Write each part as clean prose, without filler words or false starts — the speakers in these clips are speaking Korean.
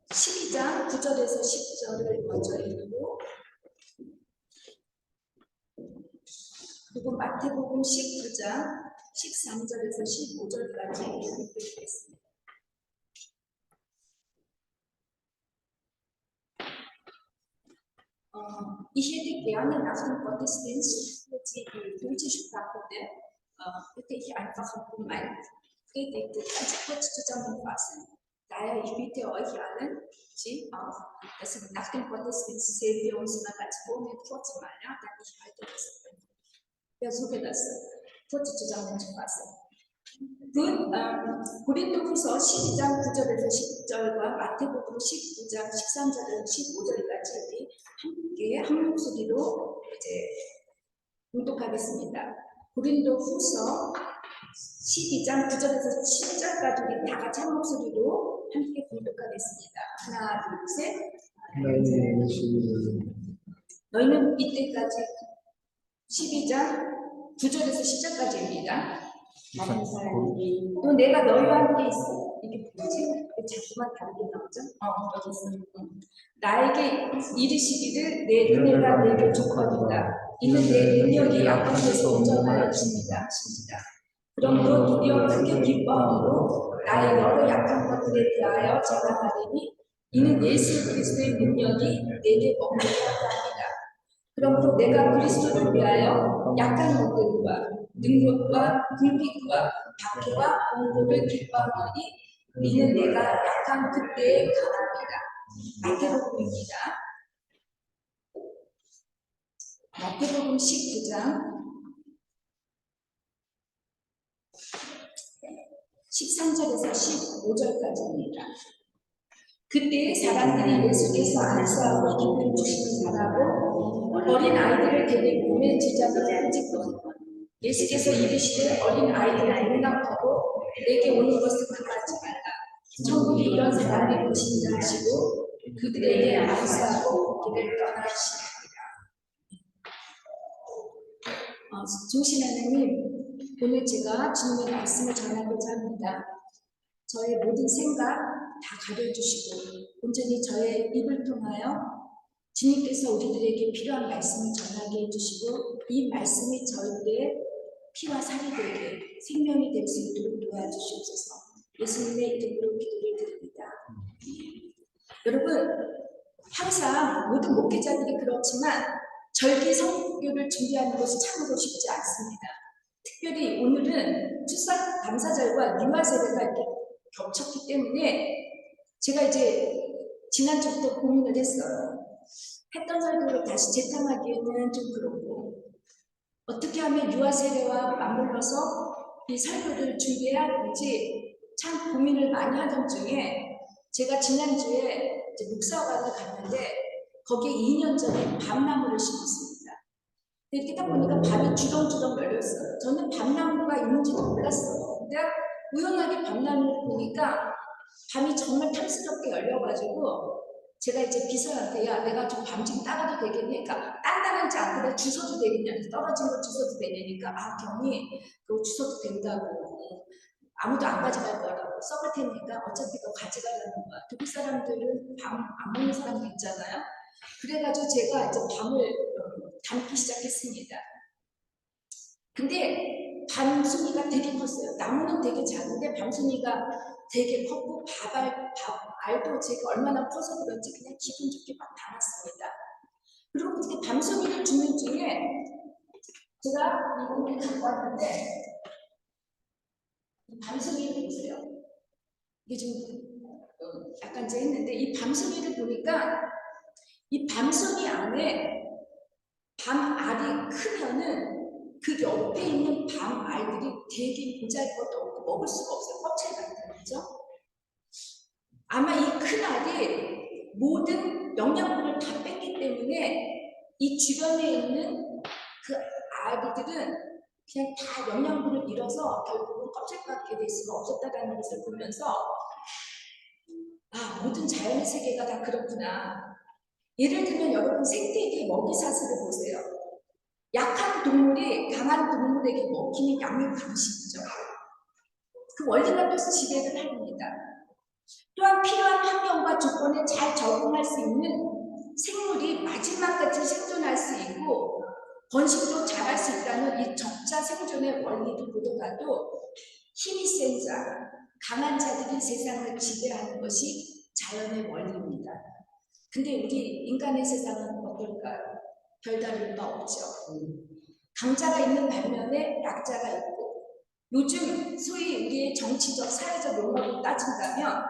12장 9절에서 10절을 먼저 읽고, 그리고 마태복음 19장 13절에서 15절까지 읽겠습니다. Ich hätte gerne nach dem Gottesdienst die politische Fakultät, hätte ich einfach mein Predigt ganz kurz zusammenfassen. Daher, ich bitte euch allen, Sie auch, dass nach dem Gottesdienst sehen wir uns mal ganz kurz mal, ja, denn ich halte das. Ich versuche das kurz zusammenzufassen. 고린도후서 12장 9절에서 10절과 마태복음 19장 13절에서 15절까지 우리 함께 한 목소리로 이제 봉독하겠습니다. 고린도후서 12장 9절에서 10절까지 우리 다 같이 한 목소리로 함께 봉독하겠습니다. 하나, 둘, 셋. 너희는 이때까지 12장 9절에서 10절까지입니다. 다른 사람이 또 내가 너희와 함께 있어. 이게 뭐지? 자꾸만 다르게 나오죠? 여기 있어. 나에게 이르시기를 내 은혜가 내게 족하도다. 이는 내 능력이 약한 데서 온전하여 주니다. 그러므로 도리어 크게 기뻐함으로 나의 여러 약한 것들에 대하여 자랑하리니 이는 예수 그리스도의 능력이 내게 머무르게 합니다. 그러므로 내가 그리스도를 위하여 약한 것들과 능력과 궁핍과 박해와 공고를 기뻐하노니 이는 내가 약한 그때에 강합니다. 마태복음입니다. 마태복음 19장 13절에서 15절까지입니다. 그때 사람들이 예수께서 안수하고 기쁨 주시는 바라고 어린 아이들을 데리고 몸에 제자들을 찍고 예수께서 이르시되 어린 아이들을 용납하고 내게 오는 것을 금하지 말라. 천국이 이런 사람들이 것이니라 하시고 그들에게 안수하고 길을 떠나시니라. 주신 하나님, 오늘 제가 주님의 말씀을 전하고자 합니다. 저의 모든 생각 다 가려주시고 온전히 저의 입을 통하여 주님께서 우리들에게 필요한 말씀을 전하게 해주시고 이 말씀이 저희들의 피와 살이 되게 생명이 될 수 있도록 도와주시옵소서. 예수님의 이름으로 기도를 드립니다. 여러분, 항상 모든 목회자들이 그렇지만 절기 성교를 준비하는 것이 참으로 쉽지 않습니다. 특별히 오늘은 추석 감사절과 유아세례가 이렇게 겹쳤기 때문에 제가 이제 지난주부터 고민을 했어요. 했던 설교를 다시 재탕하기에는 좀 그렇고 어떻게 하면 유아세례와 맞물려서 이 설교를 준비해야 할지 참 고민을 많이 하던 중에 제가 지난주에 묵사관을 갔는데 거기에 2년 전에 밤나무를 심었습니다. 이렇게 딱 보니까 밤이 주렁주렁 열렸어요. 저는 밤나무가 있는지도 몰랐어요. 근데 우연하게 밤나무를 보니까 밤이 정말 탐스럽게 열려가지고 제가 이제 비서한테 야 내가 좀 밤 좀 따가도 되겠니? 그러니까 단단하지 않고 주워도 되겠냐? 떨어진 거 주워도 되냐니까 아 경이 그거 주워도 된다고 아무도 안 가져갈 거라고 썩을 테니까 어차피 너 가져가라는 거야. 독일 사람들은 밤 안 먹는 사람도 있잖아요. 그래가지고 제가 이제 밤을 담기 시작했습니다. 근데 밤송이가 되게 컸어요. 나무는 되게 작은데 밤송이가 되게 컸고 알도 제가 얼마나 커서 그런지 그냥 기분 좋게 막 담았습니다. 그리고 그렇게 밤송이를 주는 중에 제가 이거를 갖고 왔는데 이 밤송이를 보세요. 이게 좀 약간 제 했는데 이 밤송이를 보니까 이 밤송이 안에 밤알이 크면은 그 옆에 있는 밤알들이 되게 보잘것도 없고 먹을 수가 없어요. 껍질 같은 거죠. 아마 이 큰 알이 모든 영양분을 다 뺐기 때문에 이 주변에 있는 그 알들은 그냥 다 영양분을 잃어서 결국은 껍질밖에 될 수가 없었다는 것을 보면서 아 모든 자연의 세계가 다 그렇구나. 예를 들면 여러분 생태계의 먹이사슬을 보세요. 약한 동물이 강한 동물에게 먹히는 양육 방식이죠. 그 원리가 또 지배를 합니다. 또한 필요한 환경과 조건에 잘 적응할 수 있는 생물이 마지막까지 생존할 수 있고 번식도 잘할 수 있다는 이 적자 생존의 원리를 보더라도 힘이 센 자, 강한 자들이 세상을 지배하는 것이 자연의 원리입니다. 근데 우리 인간의 세상은 어떨까요? 별다를 바 없죠. 강자가 있는 반면에 약자가 있고, 요즘 소위 우리의 정치적, 사회적 용어로 따진다면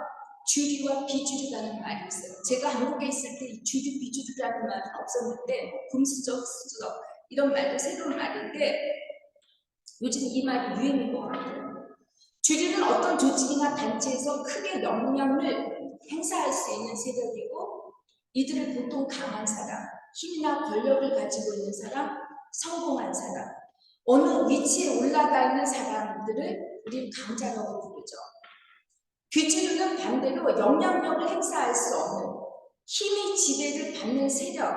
주류와 비주류라는 말이 있어요. 제가 한국에 있을 때 이 주류, 비주류라는 말은 없었는데 금수저, 수저 이런 말도 새로운 말인데 요즘 이 말이 유행인 것 같아요. 주류는 어떤 조직이나 단체에서 크게 영향을 행사할 수 있는 세력이고 이들을 보통 강한 사람, 힘이나 권력을 가지고 있는 사람, 성공한 사람, 어느 위치에 올라가 있는 사람들을 우리는 강자라고 부르죠. 비주류는 반대로 영향력을 행사할 수 없는 힘이 지배를 받는 세력,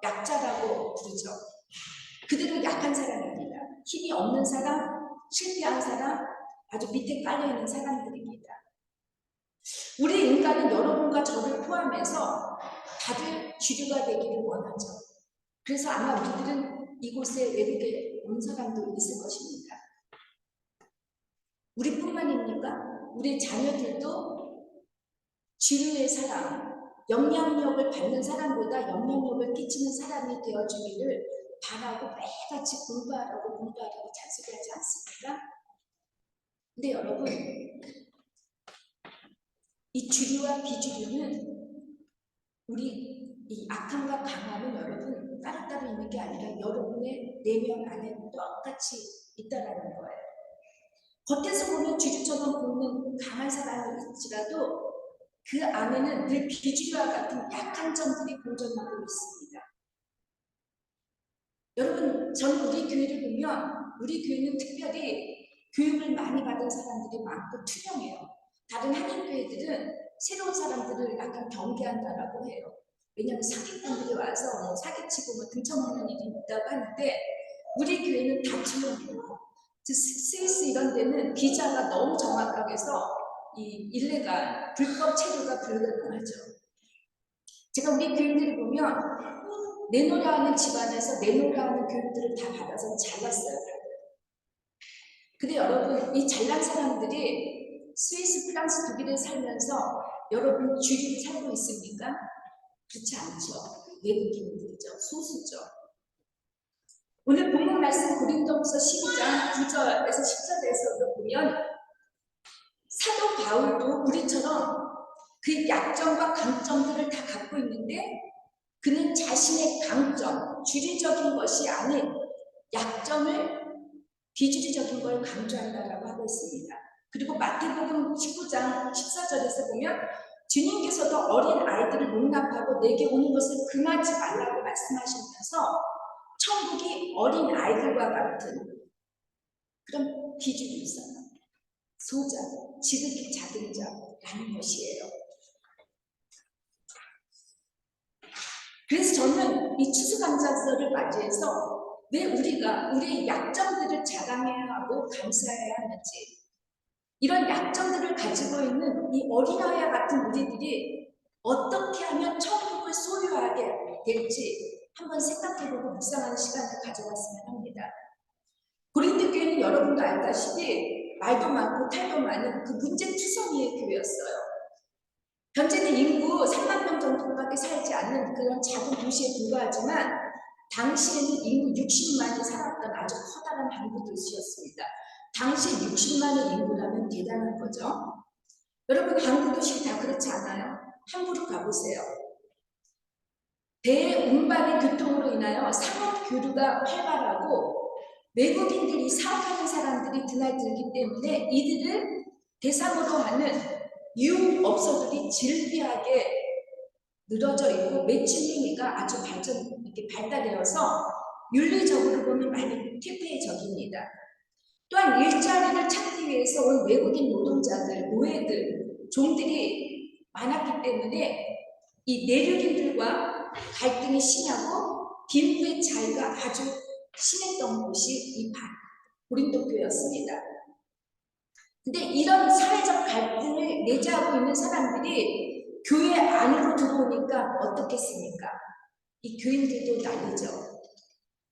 약자라고 부르죠. 그들은 약한 사람입니다. 힘이 없는 사람, 실패한 사람, 아주 밑에 깔려있는 사람들입니다. 우리 인간은 여러분과 저를 포함해서 다들 주류가 되기를 원하죠. 그래서 아마 우리들은 이곳에 외국에 온 사람도 있을 것입니다. 우리뿐만입니까? 우리 자녀들도 주류의 사람, 영향력을 받는 사람보다 영향력을 끼치는 사람이 되어주기를 바라고 매일같이 공부하라고 잔소리하지 않습니까? 근데 여러분, 이 주류와 비주류는 우리 이 악함과 강함은 여러분 따로따로 있는 게 아니라 여러분의 내면 안에 똑같이 있다라는 거예요. 겉에서 보면 주류처럼 보이는 강한 사람일지라도 그 안에는 늘 비주류와 같은 약한 점들이 공존하고 있습니다. 여러분, 저는 우리 교회를 보면 우리 교회는 특별히 교육을 많이 받은 사람들이 많고 투명해요. 다른 한인교회들은 새로운 사람들을 약간 경계한다라고 해요. 왜냐하면 사기꾼들이 와서 사기치고 등쳐먹는 일이 있다고 하는데 우리 교회는 다 투명해요. 스위스 이런 데는 비자가 너무 정확하게 해서 이 일레가 불법 체류가 불가능하죠. 제가 우리 교인들을 보면 내노라하는 집안에서 내노라하는 교육들을 다 받아서 잘났어요. 근데 여러분, 이 잘난 사람들이 스위스, 프랑스, 독일에 살면서 여러분 주류를 살고 있습니까? 그렇지 않죠. 외국인들이죠. 소수죠. 오늘 본문 말씀 고린도후서 12장 9절에서 10절에서도 보면 사도 바울도 우리처럼 그 약점과 강점들을 다 갖고 있는데 그는 자신의 강점, 주류적인 것이 아닌 약점을 비주류적인 걸 강조한다라고 하고 있습니다. 그리고 마태복음 19장 14절에서 보면 주님께서도 어린 아이들을 용납하고 내게 오는 것을 금하지 말라고 말씀하시면서 천국이 어린 아이들과 같은 그런 비주류 사람, 소자, 지극히 작은 자라는 것이에요. 그래서 저는 이 추수감사절을 맞이해서 왜 우리가 우리의 약점들을 자랑해야 하고 감사해야 하는지, 이런 약점들을 가지고 있는 이 어린아이와 같은 우리들이 어떻게 하면 천국을 소유하게 될지 한번 생각해보고 묵상하는 시간을 가져봤으면 합니다. 고린도 교회는 여러분도 알다시피 말도 많고 탈도 많은 그 문제투성이의 교회였어요. 현재는 인구 3만 명 정도밖에 살지 않는 그런 작은 도시에 불과하지만 당시에는 인구 60만이 살았던 아주 커다란 항구 도시였습니다. 당시 60만의 인구라면 대단한 거죠. 여러분, 항구 도시 다 그렇지 않아요? 함부로 가보세요. 대운반의 교통으로 인하여 상업 교류가 활발하고 외국인들이 사업하는 사람들이 드나들기 때문에 이들을 대상으로 하는 유흥업소들이 질비하게 늘어져 있고 매출 행위가 아주 발달되어서 윤리적으로 보면 많이 퇴폐해적입니다. 또한 일자리를 찾기 위해서 온 외국인 노동자들, 노예들, 종들이 많았기 때문에 이 내륙인들과 갈등이 심하고 빈부의 차이가 아주 심했던 곳이 이 고린도 교회였습니다. 근데 이런 사회적 갈등을 내재하고 있는 사람들이 교회 안으로 들어오니까 어떻겠습니까? 이 교인들도 난리죠.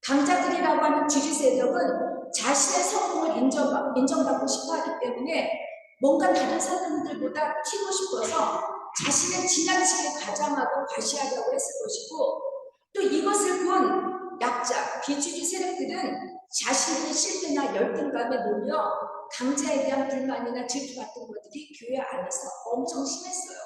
강자들이라고 하는 지지 세력은 자신의 성공을 인정받고 싶어 하기 때문에 뭔가 다른 사람들보다 튀고 싶어서 자신을 지나치게 과장하고 과시하려고 했을 것이고, 또 이것을 본 약자, 비주류 세력들은 자신의 실패나 열등감에 놓여 강자에 대한 불만이나 질투 같은 것들이 교회 안에서 엄청 심했어요.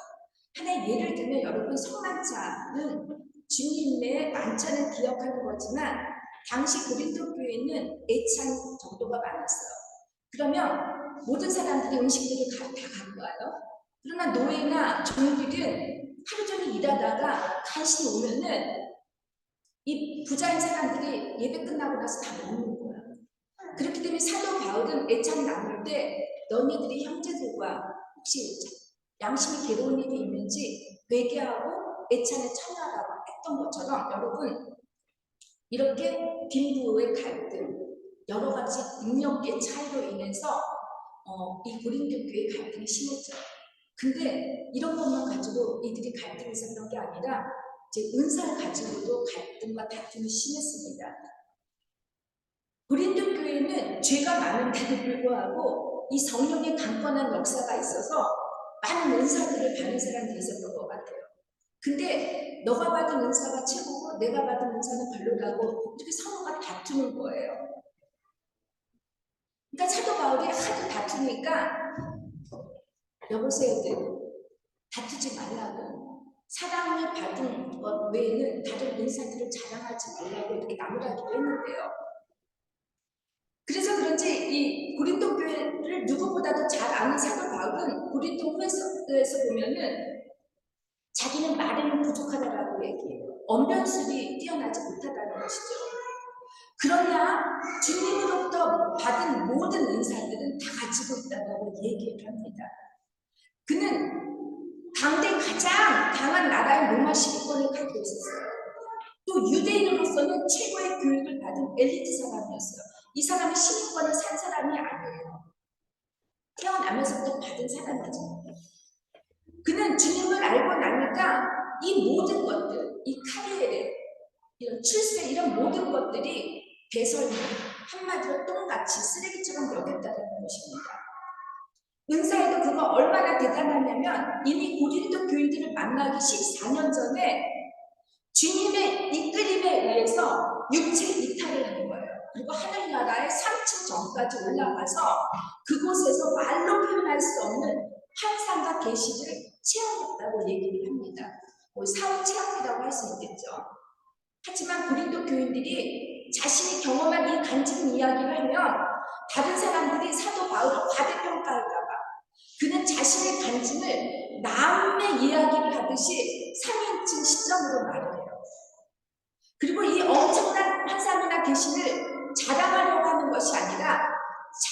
하나의 예를 들면 여러분, 성만찬은 주님의 만찬을 기억하는 거지만 당시 고린도 교회는 애찬 정도가 많았어요. 그러면 모든 사람들이 음식들을 다 갖고 와요. 그러나 노예나 종들은 하루 종일 일하다가 간신히 오면은 이 부자인 사람들이 예배 끝나고 나서 다 먹는 거야. 그렇기 때문에 사도 바울은 애찬 나눌 때 너희들이 형제들과 혹시 양심이 괴로운 일이 있는지 회개하고 애찬에 참여하라고 했던 것처럼 여러분, 이렇게 빈부의 갈등, 여러 가지 능력의 차이로 인해서 이 고린도 교회의 갈등이 심했죠. 근데 이런 것만 가지고 이들이 갈등이 있었던 게 아니라 이제 은사를 가지고도 갈등과 다툼이 심했습니다. 고린도 교회는 죄가 많은데도 불구하고 이 성령의 강건한 역사가 있어서 많은 은사들을 받는 사람들이 있었던 것 같아요. 근데 너가 받은 은사가 최고고 내가 받은 은사는 별로라고 이렇게 서로가 다투는 거예요. 그러니까 사도 바울이 하도 다투니까 여보세요, 다투지 말라고, 사랑을 받은 것 외에는 다른 은사들을 자랑하지 말라고 이렇게 나무라기도 했는데요. 그래서 그런지 이 고린도 교회를 누구보다도 잘 아는 사도 바울은 고린도 후서에서 보면은 자기는 말에는 부족하다라고 얘기해요. 언변술이 뛰어나지 못하다는 것이죠. 그러나 주님으로부터 받은 모든 은사들은 다 가지고 있다고 얘기를 합니다. 그는 당대 가장 강한 나라의 로마 시민권을 갖고 있었어요. 또 유대인으로서는 최고의 교육을 받은 엘리트 사람이었어요. 이 사람이 시민권을 산 사람이 아니에요. 태어나면서부터 받은 사람이죠. 그는 주님을 알고 나니까 이 모든 것들, 이 카리에레, 이런 출세, 이런 모든 것들이 배설물, 한마디로 똥같이 쓰레기처럼 여겼다는 것입니다. 은사에도 그가 얼마나 대단하냐면 이미 고린도 교인들을 만나기 14년 전에 주님의 이끌림에 의해서 육체 이탈을 한 거예요. 그리고 하늘나라의 3층 정까지 올라가서 그곳에서 말로 표현할 수 없는 환상과 계시를 체험했다고 얘기를 합니다. 사후 체험이라고 할 수 있겠죠. 하지만 고린도 교인들이 자신이 경험한 이 간증 이야기를 하면 다른 사람들이 사도 바울을 과대평가할까봐 그는 자신의 간증을 남의 이야기를 하듯이 3인칭 시점으로 말을 해요. 그리고 이 엄청난 환상이나 계시를 자랑하려고 하는 것이 아니라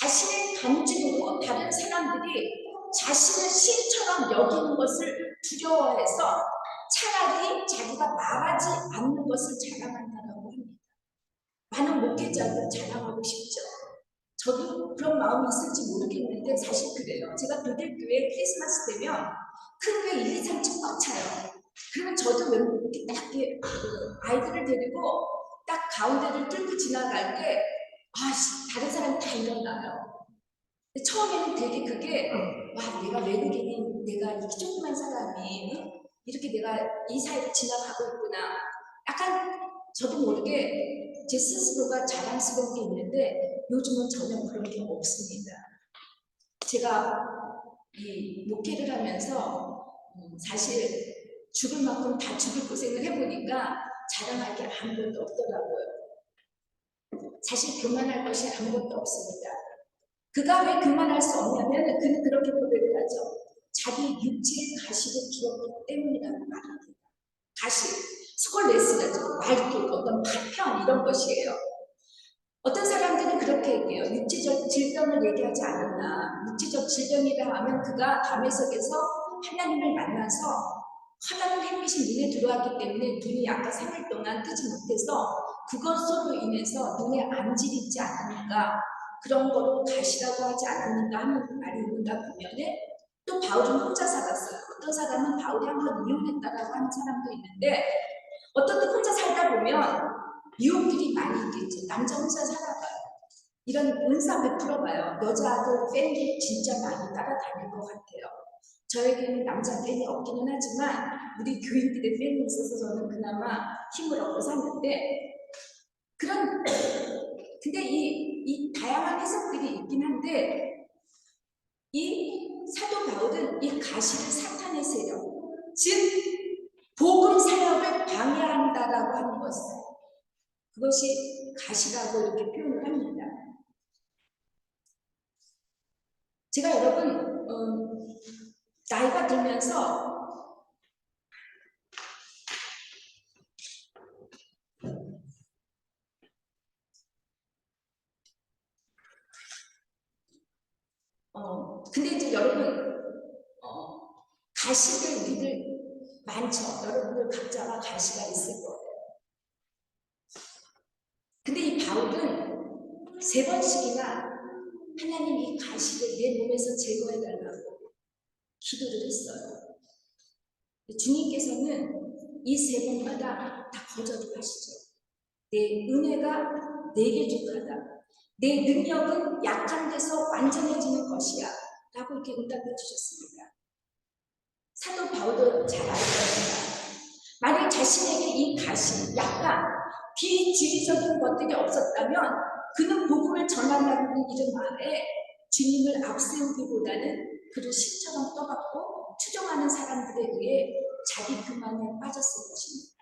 자신의 간증으로 다른 사람들이 자신을 신처럼 여기는 것을 두려워해서 차라리 자기가 말하지 않는 것을 자랑한다고 합니다. 많은 목회자들 자랑하고 싶죠. 저도 그런 마음이 있을지 모르겠는데 사실 그래요. 제가 교회 크리스마스 되면 큰 교회 1, 2, 3층 꽉 차요. 그러면 저도 이렇게 딱 아이들을 데리고 딱 가운데를 뚫고 지나갈 때 다른 사람이 다 일어나요. 처음에는 되게 그게 내가 외국인인 내가 이 조그만 사람이 이렇게 내가 이 사이를 지나가고 있구나. 약간 저도 모르게 제 스스로가 자랑스러운 게 있는데 요즘은 전혀 그런 게 없습니다. 제가 이 목회를 하면서 사실 죽을 만큼 다 죽을 고생을 해보니까 자랑할 게 아무것도 없더라고요. 사실 교만할 것이 아무것도 없습니다. 그가 왜 교만할 수 없냐면 그는 그렇게 고백을 하죠. 자기 육체의 가시를 주었기 때문이라는 말입니다. 가시, 스콜레스라죠. 말도 어떤 파편 이런 것이에요. 어떤 사람들은 그렇게 얘기해요. 육체적 질병을 얘기하지 않았나. 육체적 질병이라 하면 그가 담에석에서 하나님을 만나서 화다는 햇빛이 눈에 들어왔기 때문에 눈이 아까 3일 동안 뜨지 못해서 그것으로 인해서 눈에 암질이 있지 않았는가. 그런 거로 가시라고 하지 않았는가 하는 말이 있는가 보면은 또 바울은 혼자 살았어요. 어떤 사람은 바울이 한번 이혼했다라고 하는 사람도 있는데 어떻게 혼자 살다 보면 유혹들이 많이 있겠죠. 남자 혼자 살아봐요. 이런 은사 베풀어봐요. 여자들 팬이 진짜 많이 따라다닐 것 같아요. 저에게는 남자 팬이 없기는 하지만 우리 교인들의 팬이 있어서 저는 그나마 힘을 얻고 샀는데 근데 이 다양한 해석들이 있긴 한데 이 사도 바울은 이 가시를 사탄의 세력, 즉 복음 사역을 방해한다라고 하는 것을 그것이 가시라고 이렇게 표현을 합니다. 제가 여러분 나이가 들면서 근데 이제 여러분 가시를 우리들 많죠. 여러분들 각자가 가시가 있을 거예요. 근데 이 바울은 3번씩이나 하나님 이 가시를 내 몸에서 제거해달라고 기도를 했어요. 주님께서는 이 3번마다 다 거절을 하시죠. 내 은혜가 내게 족하다. 내 능력은 약한 데서 완전해지는 것이야. 라고 이렇게 응답해 주셨습니다. 사도 바울도 잘 알고 있습니다. 만약 자신에게 이 가시, 약간 비주의적인 것들이 없었다면 그는 복음을 전한다는 이름 아래 주님을 앞세우기보다는 그를 신처럼 떠받고 추종하는 사람들에 의해 자기 교만에 빠졌을 것입니다.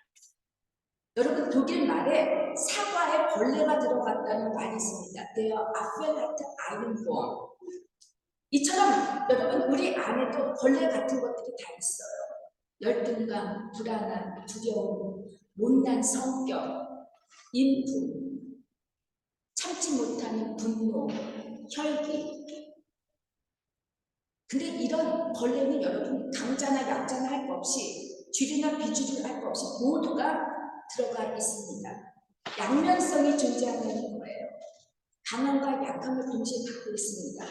여러분 독일 말에 사과에 벌레가 들어갔다는 말이 있습니다. There are Apfelhaft Einwurm. 이처럼 여러분 우리 안에도 벌레 같은 것들이 다 있어요. 열등감, 불안함, 두려움, 못난 성격, 인품, 참지 못하는 분노, 혈기. 근데 이런 벌레는 여러분 강자나 약자나 할 것 없이 주류나 비주류 할 것 없이 모두가 들어가 있습니다. 양면성이 존재하는 거예요. 강함과 약함을 동시에 갖고 있습니다.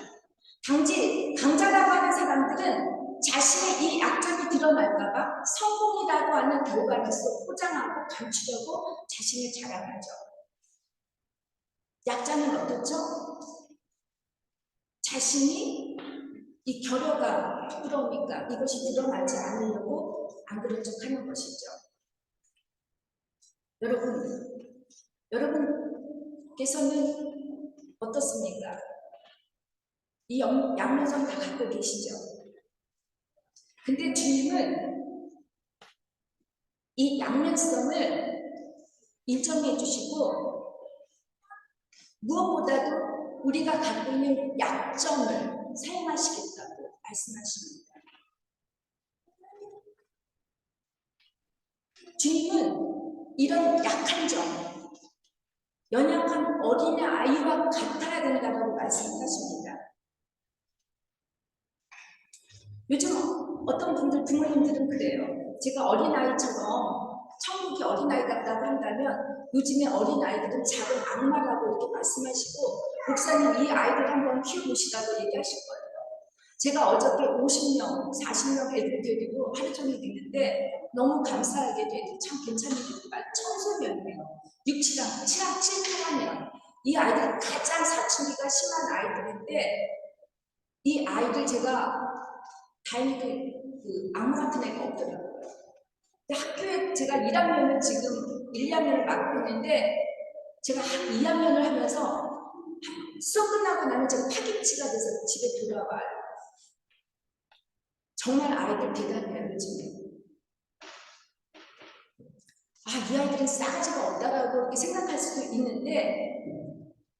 단지 강자라고 하는 사람들은 자신의 이 약점이 드러날까봐 성공이라고 하는 결과로서 포장하고 감추려고 자신을 자랑하죠. 약자는 어떻죠? 자신이 이 결여가 부끄러우니까 이것이 드러나지 않으려고 안 그런 척 하는 것이죠. 여러분께서는 어떻습니까? 이 양면성 다 갖고 계시죠? 근데 주님은 이 양면성을 인정해 주시고 무엇보다도 우리가 갖고 있는 약점을 사용하시겠다고 말씀하십니다. 주님은 이런 약한 점, 연약한 어린애 아이와 같아야 된다고 말씀하십니다. 요즘 어떤 분들, 부모님들은 그래요. 제가 어린아이처럼 천국이 어린아이 같다고 한다면 요즘에 어린아이들은 작은 악마라고 이렇게 말씀하시고 목사님 이 아이들 한번 키워보시라고 얘기하실 거예요. 제가 어저께 50명, 40명 애들 데리고 하루 종일 있는데 너무 감사하게도 애들 참 괜찮은 애들 많아요. 청소년이에요. 6, 7학년, 7, 8학년. 이 아이들 가장 사춘기가 심한 아이들인데 이 아이들 제가 다행히도 아무 같은 애가 없더라고요. 근데 학교에 제가 1학년을 지금 1학년을 맡고 있는데 제가 2학년을 하면서 수업 끝나고 나면 제가 파김치가 돼서 집에 돌아와요. 정말 아이들 대단해요, 요즘에. 이 아이들은 싸가지가 없다라고 이렇게 생각할 수도 있는데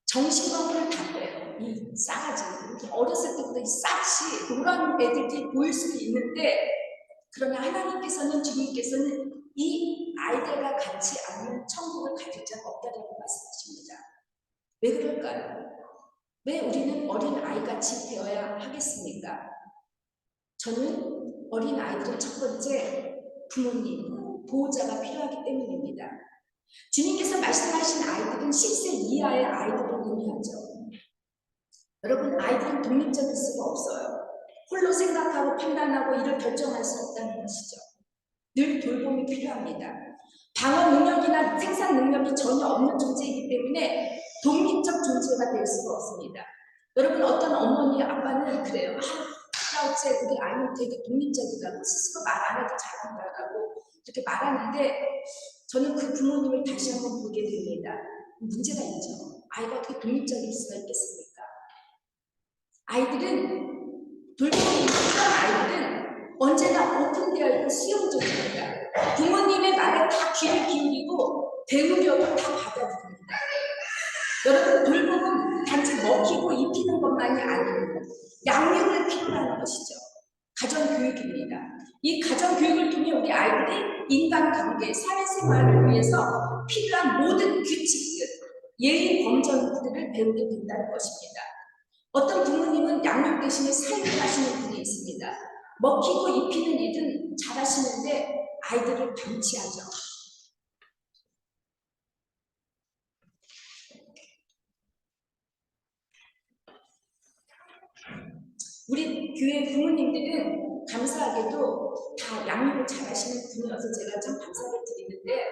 정신건강을 다 빼요. 이 싸가지. 어렸을 때부터 이 싹시 그런 애들이 보일 수도 있는데 그러나 하나님께서는 주님께서는 이 아이들과 같이 않는 천국을 가질 자가 없다라고 말씀하십니다. 왜 그럴까요? 왜 우리는 어린 아이같이 되어야 하겠습니까? 저는 어린 아이들은 첫 번째 부모님, 보호자가 필요하기 때문입니다. 주님께서 말씀하신 아이들은 10세 이하의 아이들을 의미하죠. 여러분, 아이들은 독립적일 수가 없어요. 홀로 생각하고 판단하고 일을 결정할 수 없다는 것이죠. 늘 돌봄이 필요합니다. 방어 능력이나 생산 능력이 전혀 없는 존재이기 때문에 독립적 존재가 될 수가 없습니다. 여러분, 어떤 어머니, 아빠는 그래요. 나 어째 우리 아이는 되게 독립적이라고 스스로 말 안 해도 잘한다라고 이렇게 말하는데 저는 그 부모님을 다시 한번 보게 됩니다. 문제가 있죠. 아이가 어떻게 독립적일 수가 있겠습니까? 아이들은 돌봄이 필요한 아이들은 언제나 오픈되어 있고 수용적입니다. 부모님의 말에 다 귀를 기울이고 배우려고 다 받아들입니다. 여러분, 돌봄은 단지 먹히고 입히는 것만이 아니고 양육을 필요로 하는 것이죠. 가정교육입니다. 이 가정교육을 통해 우리 아이들이 인간관계, 사회생활을 위해서 필요한 모든 규칙들, 예의 범절들을 배우게 된다는 것입니다. 어떤 부모님은 양육 대신에 사육을 하시는 분이 있습니다. 먹히고 입히는 일은 잘하시는데 아이들을 방치하죠. 우리 교회 부모님들은 감사하게도 다 양육을 잘하시는 분이어서 제가 좀 감사를 드리는데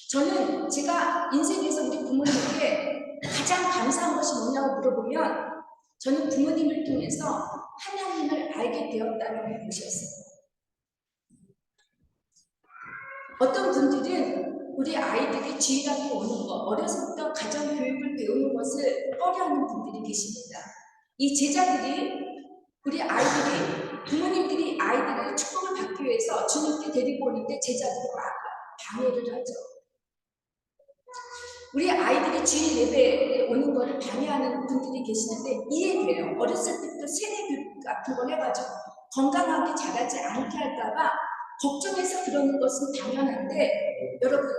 저는 제가 인생에서 우리 부모님께 가장 감사한 것이 뭐냐고 물어보면 저는 부모님을 통해서 하나님을 알게 되었다는 것이었어요. 어떤 분들은 우리 아이들이 주일학교 오는 것, 어려서부터 가정교육을 배우는 것을 꺼려하는 분들이 계십니다. 이 제자들이 우리 아이들이 부모님들이 아이들의 축복을 받기 위해서 주님께 데리고 오는데 제자들이 막 방해를 하죠. 우리 아이들이 주일 예배에 오는 것을 방해하는 분들이 계시는데 이해돼요. 어렸을 때부터 세대 교육 같은 걸 해가지고 건강하게 자라지 않게 할까봐 걱정해서 그러는 것은 당연한데 여러분,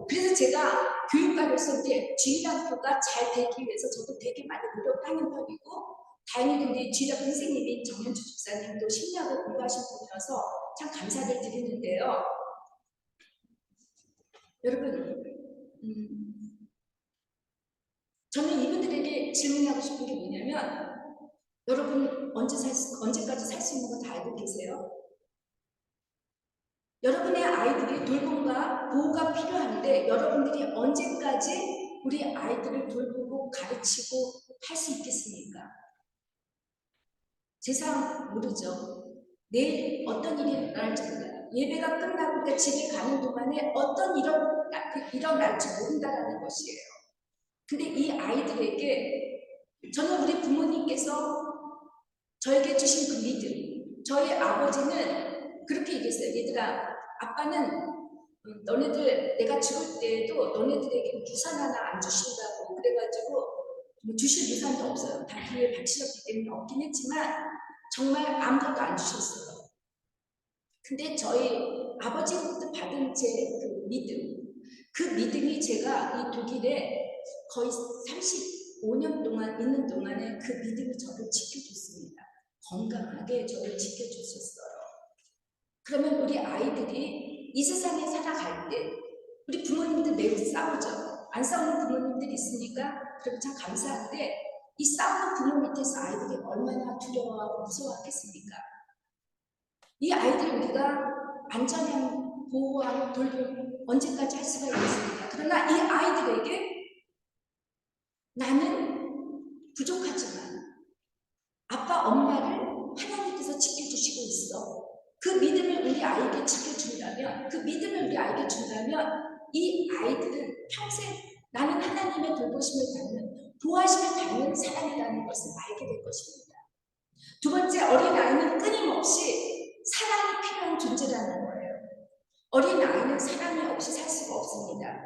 그래서 제가 교육가로서 이제 주일학교가 잘 되기 위해서 저도 되게 많이 노력하는 편이고 다행히 우리 주일학교 선생님이 정현주 집사님도 심리학을 공부하신 분이어서 참 감사를 드리는데요. 여러분, 저는 이분들에게 질문하고 싶은 게 뭐냐면 여러분 언제까지 살 수 있는 거 다 알고 계세요? 여러분의 아이들이 돌봄과 보호가 필요한데 여러분들이 언제까지 우리 아이들을 돌보고 가르치고 할 수 있겠습니까? 세상 모르죠. 내일 어떤 일이 일어날지 몰라요. 예배가 끝나고 집에 가는 동안에 어떤 일이 일어날지 모른다는 것이에요. 근데 이 아이들에게 저는 우리 부모님께서 저에게 주신 그 믿음, 저희 아버지는 그렇게 얘기했어요. 얘들아, 아빠는 너네들 내가 죽을 때에도 너네들에게 유산 하나 안 주신다고 그래가지고 뭐 주실 유산도 없어요. 다 교회에 바치셨기 때문에 없긴 했지만 정말 아무것도 안 주셨어요. 근데 저희 아버지로부터 받은 제 그 믿음, 그 믿음이 제가 이 독일에 거의 35년 동안 있는 동안에 그 믿음이 저를 지켜줬습니다. 건강하게 저를 지켜줬었어요. 그러면 우리 아이들이 이 세상에 살아갈 때 우리 부모님들 매우 싸우죠. 안 싸우는 부모님들이 있으니까 그리고 참 감사한데 이 싸우는 부모 밑에서 아이들이 얼마나 두려워하고 무서워하겠습니까? 이 아이들 우리가 안전한 보호하고 돌봄 언제까지 할 수가 있습니까? 그러나 이 아이들에게 나는 부족하지만 아빠, 엄마를 하나님께서 지켜주시고 있어. 그 믿음을 우리 아이에게 지켜준다면, 그 믿음을 우리 아이에게 준다면 이 아이들은 평생 나는 하나님의 돌보심을 받는, 보호하심을 받는 사람이라는 것을 알게 될 것입니다. 두 번째, 어린아이는 끊임없이 사랑이 필요한 존재라는 거예요. 어린아이는 사랑이 없이 살 수가 없습니다.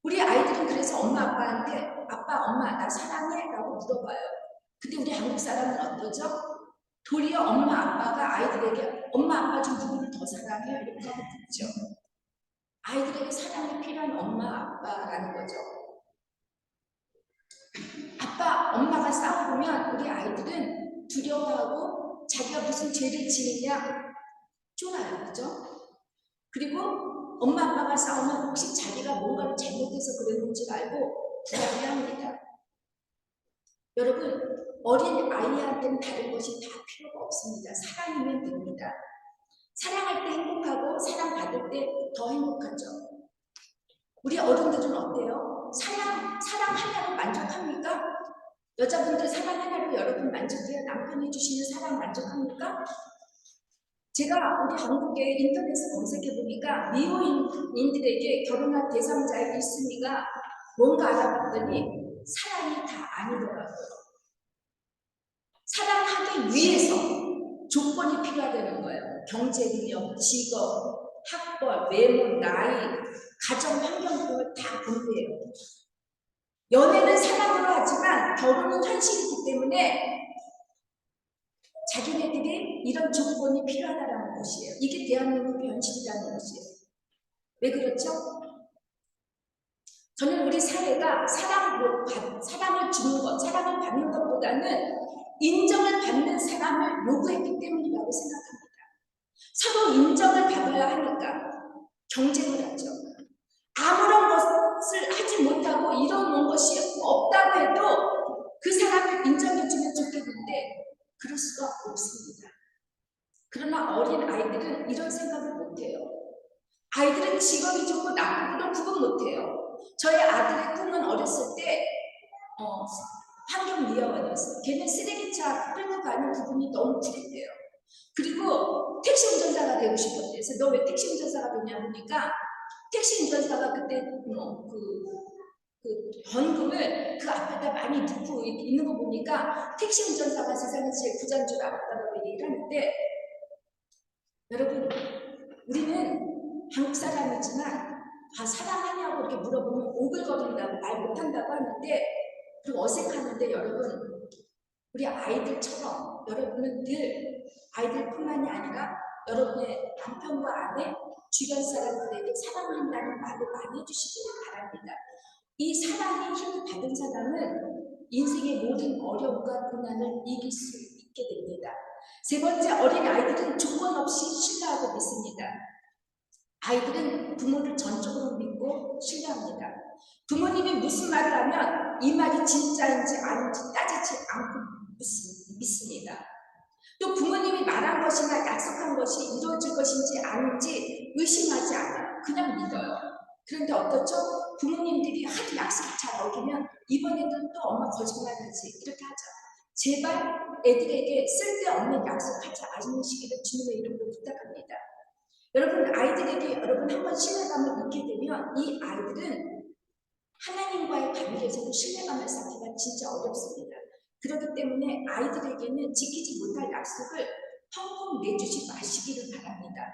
우리 아이들은 그래서 엄마, 아빠한테 아빠, 엄마, 나 사랑해? 라고 물어봐요. 근데 우리 한국 사람은 어떠죠? 도리어 엄마, 아빠가 아이들에게 엄마, 아빠 중 누구를 더 사랑해요? 이렇게 하고 묻죠. 아이들에게 사랑이 필요한 엄마, 아빠라는 거죠. 아빠, 엄마가 싸워보면 우리 아이들은 두려워하고 자기가 무슨 죄를 지느냐 쫄아요. 그죠? 그리고 엄마, 아빠가 싸우면 혹시 자기가 뭔가를 잘못해서 그랬는지 알고 불안해합니다. 여러분, 어린 아이한테는 다른 것이 다 필요가 없습니다. 사랑이면 됩니다. 사랑할 때 행복하고 사랑받을 때 더 행복하죠. 우리 어른들은 어때요? 사랑하냐고 만족합니까? 여자분들 사랑 하나로 여러분 만족해요? 남편이 주시는 사랑 만족합니까? 제가 우리 한국에 인터넷에 검색해보니까 미혼인들에게 결혼할 대상자의 1순위가 뭔가 알아봤더니 사랑이 다 아니더라고요. 사랑하기 위해서 조건이 필요하다는 거예요. 경제능력, 직업, 학벌, 외모, 나이, 가정 환경 등을 다 본대요. 연애는 사랑으로 하지만 결혼은 현실이기 때문에 자기네들이 이런 조건이 필요하다는 것이에요. 이게 대한민국의 현실이라는 것이에요. 왜 그렇죠? 저는 우리 사회가 사랑을 주는 것, 사랑을 받는 것보다는 인정을 받는 사람을 요구했기 때문이라고 생각합니다. 서로 인정을 받아야 하니까 경쟁을 하죠. 아무런 것을 하지 못하고 이뤄놓은 것이 없다고 해도 그 사람을 인정해주면 좋겠는데 그럴 수가 없습니다. 그러나 어린 아이들은 이런 생각을 못해요. 아이들은 직업이 좋고 나쁘고도 구분 못해요. 저희 아들의 꿈은 어렸을 때 환경미화원이었어요. 걔는 쓰레기차 끌고 가는 부분이 너무 부럽대요. 그리고 택시 운전사가 되고 싶었대요. 그래서 너 왜 택시 운전사가 되냐 보니까 택시 운전사가 그때 그 번금을 그 앞에다 많이 넣고 있는 거 보니까 택시 운전사가 세상에 제일 부자인 줄 알았다고 얘기를 하는데, 여러분, 우리는 한국 사람이지만 사랑하냐고 이렇게 물어보면 오글거린다고 말 못한다고 하는데, 그리고 어색하는데, 여러분, 우리 아이들처럼 여러분은 늘 아이들뿐만이 아니라 여러분의 남편과 아내, 주변 사람들에게 사랑한다는 말을 많이 해주시기를 바랍니다. 이 사랑의 힘을 받은 사람은 인생의 모든 어려움과 고난을 이길 수 있게 됩니다. 세 번째, 어린 아이들은 조건 없이 신뢰하고 믿습니다. 아이들은 부모를 전적으로 믿고 신뢰합니다. 부모님이 무슨 말을 하면 이 말이 진짜인지 아닌지 따지지 않고 믿습니다. 또 부모님이 말한 것이나 약속한 것이 이루어질 것인지 아닌지 의심하지 않아요. 그냥 믿어요. 그런데 어떻죠? 부모님들이 하도 약속 잘 어기면 이번에도 또 엄마 거짓말하지 이렇게 하죠. 제발 애들에게 쓸데없는 약속하지 않으시기를 주님의 이름으로 부탁합니다. 여러분, 아이들에게 여러분 한번 신뢰감을 잃게 되면 이 아이들은 하나님과의 관계에서도 신뢰감을 쌓기가 진짜 어렵습니다. 그렇기 때문에 아이들에게는 지키지 못할 약속을 펑펑 내주지 마시기를 바랍니다.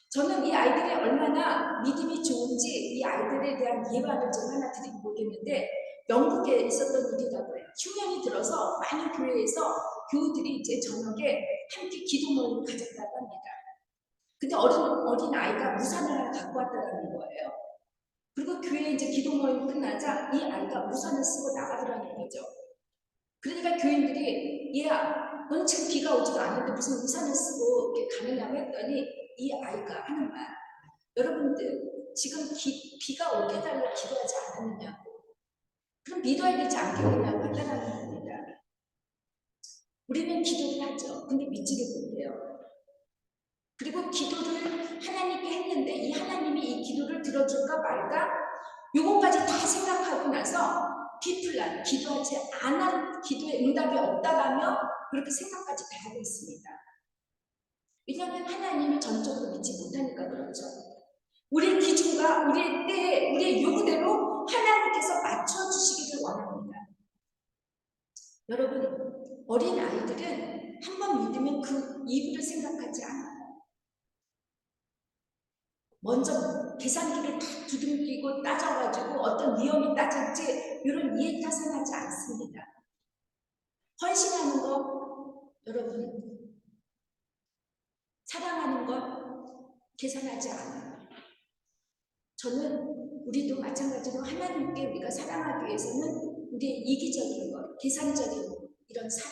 저는 이 아이들이 얼마나 믿음이 좋은지 이 아이들에 대한 예화를 제가 하나 드리고 보겠는데, 영국에 있었던 일이라고 해요. 흉년이 들어서 많은 교회에서 교우들이 이제 저녁에 함께 기도 모임을 가졌다고 합니다. 근데 어린 아이가 우산을 하나 갖고 왔다는 거예요. 그리고 교회 이제 기도 모임이 끝나자 이 아이가 우산을 쓰고 나가더라는 거죠. 그러니까 교인들이 얘야, 너는 지금 비가 오지도 않는데 무슨 우산을 쓰고 이렇게 가느냐고 했더니 이 아이가 하는 말, 여러분들 지금 비가 오게 해달라고 기도하지 않았느냐고, 그럼 믿어야 되지 않겠느냐고 한다는 겁니다. 우리는 기도를 하죠. 근데 믿지를 못해요. 그리고 기도를 하나님께 했는데 이 하나님이 이 기도를 들어줄까 말까 요거까지 다 생각하고 나서 비플란, 기도하지 않은 기도에 응답이 없다라며 그렇게 생각까지 다 하고 있습니다. 왜냐하면 하나님을 전적으로 믿지 못하니까 그렇죠. 우리의 기준과 우리의 때에 우리의 요구대로 하나님께서 맞춰주시기를 원합니다. 여러분, 어린 아이들은 한번 믿으면 그 이후를 생각하지 않아요. 먼저 계산기를 다 두들기고 따져가지고 어떤 위험이 따질지 이런 이해타산하지 않습니다. 헌신하는 것, 여러분, 사랑하는 것 계산하지 않아요. 저는 우리도 마찬가지로 하나님께 우리가 사랑하기 위해서는 우리의 이기적인 것, 계산적인 이런 사랑,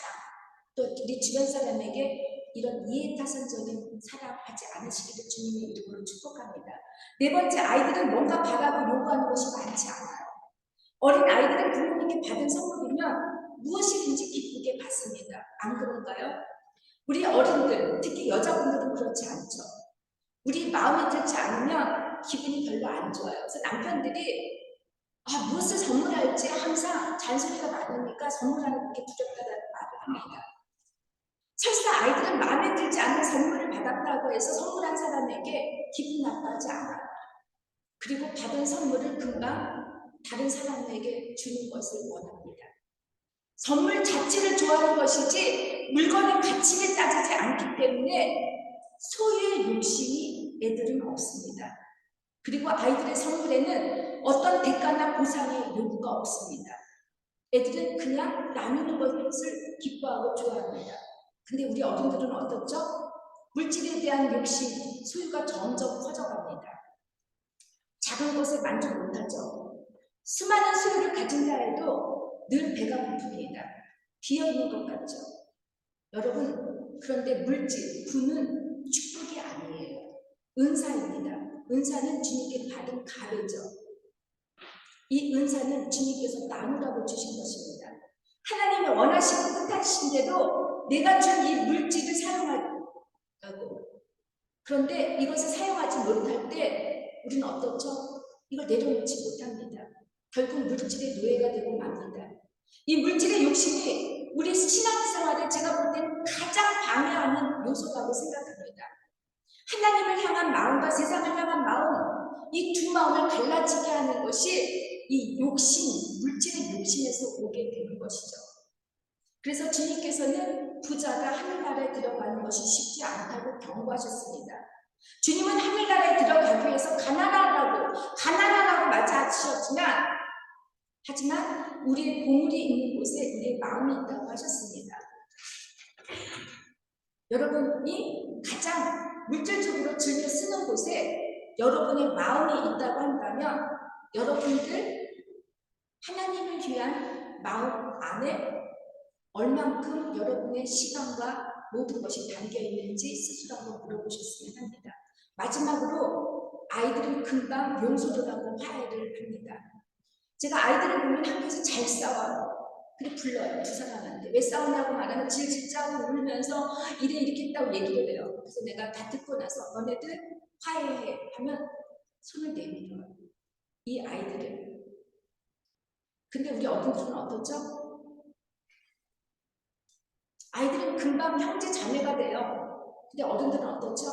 또 우리 주변 사람에게 이런 이해타산적인 사랑하지 않으시기를 주님의 이름으로 축복합니다. 네 번째, 아이들은 뭔가 바라고 요구하는 것이 많지 않아요. 어린 아이들은 부모님께 받은 선물이면 무엇이든지 기쁘게 받습니다. 안 그런가요? 우리 어른들, 특히 여자분들은 그렇지 않죠. 우리 마음에 들지 않으면 기분이 별로 안 좋아요. 그래서 남편들이 무엇을 선물할지 항상 잔소리가 많으니까 선물하는 게 두렵다는 말을 합니다. 설사 아이들은 마음에 들지 않는 선물을 받았다고 해서 선물한 사람에게 기분 나빠하지 않아요. 그리고 받은 선물을 금방 다른 사람에게 주는 것을 원합니다. 선물 자체를 좋아하는 것이지 물건의 가치를 따지지 않기 때문에 소유의 욕심이 애들은 없습니다. 그리고 아이들의 선물에는 어떤 대가나 보상의 요구가 없습니다. 애들은 그냥 나누는 것을 기뻐하고 좋아합니다. 근데 우리 어른들은 어떻죠? 물질에 대한 욕심, 소유가 점점 커져갑니다. 작은 것에 만족 못하죠. 수많은 소유를 가진다 해도 늘 배가 고픕니다. 비어있는 것 같죠. 여러분, 그런데 물질, 부는 축복이 아니에요. 은사입니다. 은사는 주님께 받은 가르죠. 이 은사는 주님께서 나누라고 주신 것입니다. 하나님이 원하시고 뜻하신 대로 내가 준 이 물질을 사용하고, 그런데 이것을 사용하지 못할 때 우리는 어떻죠? 이걸 내려놓지 못합니다. 결국 물질의 노예가 되고 맙니다. 이 물질의 욕심이 우리 신앙생활에 제가 볼 때는 가장 방해하는 요소라고 생각합니다. 하나님을 향한 마음과 세상을 향한 마음, 이 두 마음을 갈라지게 하는 것이 이 욕심, 물질의 욕심에서 오게 되는 것이죠. 그래서 주님께서는 부자가 하늘나라에 들어가는 것이 쉽지 않다고 경고하셨습니다. 주님은 하늘나라에 들어가기 위해서 가난하라고 맞이하셨지만, 하지만 우리의 보물이 있는 곳에 우리의 마음이 있다고 하셨습니다. 여러분이 가장 물질적으로 즐겨 쓰는 곳에 여러분의 마음이 있다고 한다면 여러분들 하나님을 위한 마음 안에 얼만큼 여러분의 시간과 모든 것이 담겨 있는지 스스로 한번 물어보셨으면 합니다. 마지막으로 아이들은 금방 용서를 하고 화해를 합니다. 제가 아이들을 보면 학교에서 잘 싸워요. 근데 불러요, 두 사람한테. 왜 싸우냐고 말하면 질질 짜고 울면서 이렇게 했다고 얘기를 해요. 그래서 내가 다 듣고 나서 너네들 화해해 하면 손을 내밀어요. 이 아이들은. 근데 우리 어른들은 어떻죠? 아이들은 금방 형제 자매가 돼요. 근데 어른들은 어떻죠?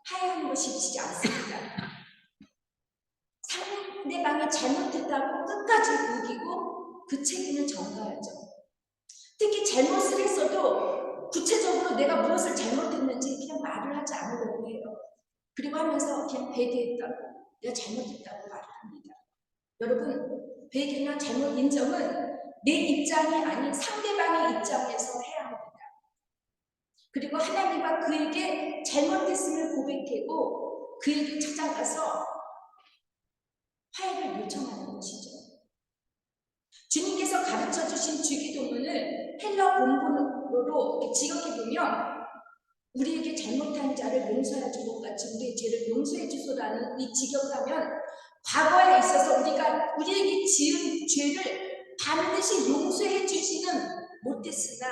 화해하는 것이 쉽지 않습니다. 상대방이 잘못했다고 끝까지 우기고 그 책임을 전가하죠. 특히 잘못을 했어도 구체적으로 내가 무엇을 잘못했는지 그냥 말을 하지 않으려고 해요. 그리고 하면서 그냥 회개했다고, 내가 잘못했다고 말을 합니다. 여러분, 회개나 잘못 인정은 내 입장이 아닌 상대방의 입장에서 해야 합니다. 그리고 하나님과 그에게 잘못했음을 고백하고 그에게 찾아가서 화해를 요청하는 것이죠. 주님께서 가르쳐 주신 주기도문을 헬러 본문으로 지역해보면 우리에게 잘못한 자를 용서해 준 것 같이 우리의 죄를 용서해 주소라는 이 직역하면 과거에 있어서 우리에게 지은 죄를 반드시 용서해 주지는 못했으나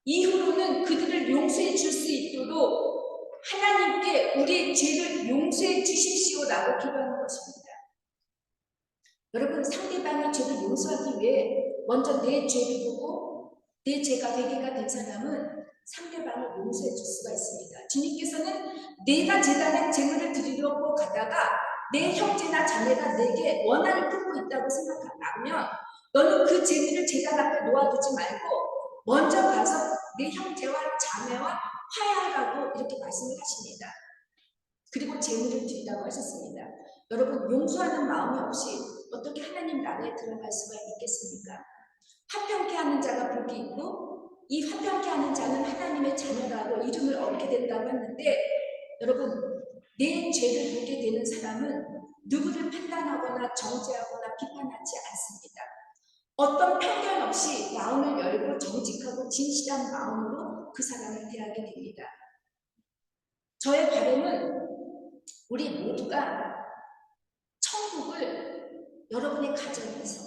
이후로는 그들을 용서해 줄 수 있도록 하나님께 우리의 죄를 용서해 주십시오라고 기도하는 것입니다. 여러분, 상대방의 죄를 용서하기 위해 먼저 내 죄를 보고 내 죄가 회개가 된 사람은 상대방을 용서해 줄 수가 있습니다. 주님께서는 내가 제단에 제물을 드리려고 가다가 내 형제나 자매가 내게 원한을 품고 있다고 생각하면 너는 그 제물을 제단 앞에 놓아두지 말고 먼저 가서 내 형제와 자매와 화해하라고 이렇게 말씀을 하십니다. 그리고 제물을 드리라고 하셨습니다. 여러분, 용서하는 마음이 없이 어떻게 하나님 나라에 들어갈 수가 있겠습니까? 화평케 하는 자가 복이 있고 이 화평케 하는 자는 하나님의 자녀라고 이름을 얻게 된다고 했는데, 여러분, 내 죄를 보게 되는 사람은 누구를 판단하거나 정죄하거나 비판하지 않습니다. 어떤 편견 없이 마음을 열고 정직하고 진실한 마음으로 그 사람을 대하게 됩니다. 저의 바람은 우리 모두가 천국을 여러분의 가정에서,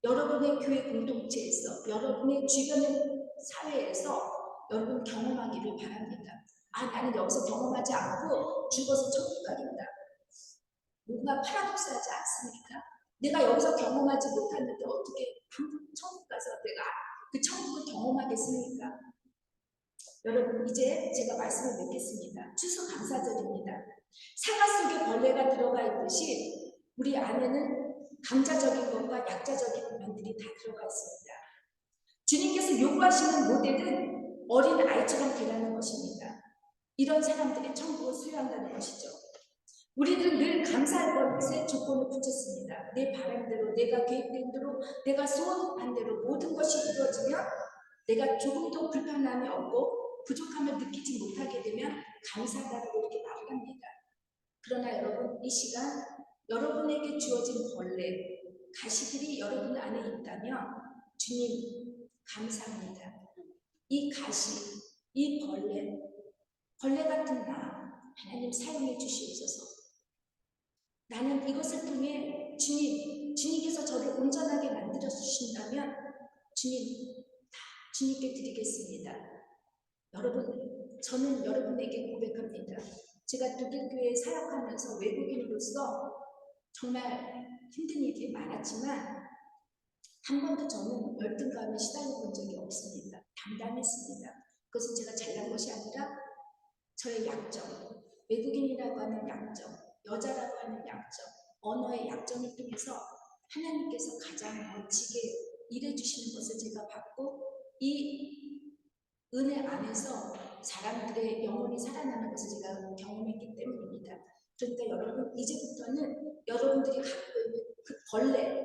여러분의 교회 공동체에서, 여러분의 주변의 사회에서 여러분 경험하기를 바랍니다. 아, 나는 여기서 경험하지 않고 죽어서 천국 가겠다. 뭔가 파라독스하지 않습니까? 내가 여기서 경험하지 못하는데 어떻게 천국 가서 내가 그 천국을 경험하겠습니까? 여러분, 이제 제가 말씀을 맺겠습니다. 추수 감사절입니다. 사과 속에 벌레가 들어가 있듯이 우리 안에는 강자적인 것과 약자적인 면들이 다 들어가 있습니다. 주님께서 요구하시는 모델은 어린 아이처럼 되라는 것입니다. 이런 사람들이 천국을 소유한다는 것이죠. 우리는 늘 감사할 것에 조건을 붙였습니다. 내 바람대로, 내가 계획된 대로, 내가 소원한 대로 모든 것이 이루어지면 내가 조금도 불편함이 없고 부족함을 느끼지 못하게 되면 감사하다고 이렇게 말을 합니다. 그러나 여러분, 이 시간 여러분에게 주어진 벌레, 가시들이 여러분 안에 있다면 주님 감사합니다. 이 가시, 이 벌레 같은 나 하나님 사용해 주시옵소서. 나는 이것을 통해 주님께서 저를 온전하게 만들어 주신다면 주님께 드리겠습니다. 여러분, 저는 여러분에게 고백합니다. 제가 독일교회에 사역하면서 외국인으로서 정말 힘든 일이 많았지만 한 번도 저는 열등감에 시달려 본 적이 없습니다. 담담했습니다. 그것은 제가 잘난 것이 아니라 저의 약점, 외국인이라고 하는 약점, 여자라고 하는 약점, 언어의 약점을 통해서 하나님께서 가장 멋지게 일해주시는 것을 제가 봤고 이 은혜 안에서 사람들의 영혼이 살아나는 것을 제가 경험했기 때문입니다. 그러니까 여러분, 이제부터는 여러분들이 갖고 있는 그 벌레,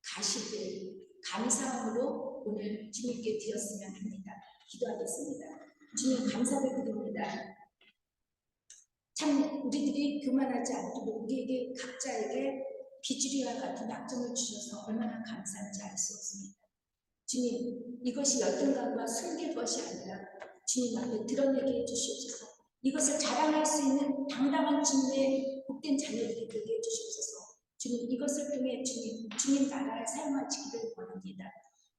가시들, 감사함으로 오늘 주님께 드렸으면 합니다. 기도하겠습니다. 주님 감사를 드립니다. 참 우리들이 교만하지 않도록 우리에게 각자에게 비주류와 같은 약점을 주셔서 얼마나 감사한지 알 수 없습니다. 주님, 이것이 열등감과 숨길 것이 아니라 주님 앞에 드러내게 해주시옵소서. 이것을 자랑할 수 있는 당당한 주님의 복된 자녀들이 되게 해주시옵소서. 주님, 이것을 통해 주님 나라에 사용하시기를 원합니다.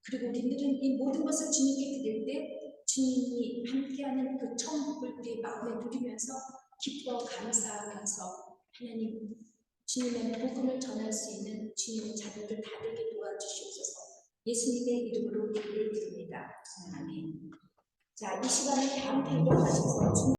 그리고 우리들은 이 모든 것을 주님께 드릴 때 주님이 함께하는 그 천국을 우리 마음에 누리면서 기뻐 감사하면서 하나님 주님의 복음을 전할 수 있는 주님의 자녀들 다 되게 도와주시옵소서. 예수님의 이름으로 기도를 드립니다. 아멘. 자, 이 시간에 다음 페이지로 가셔서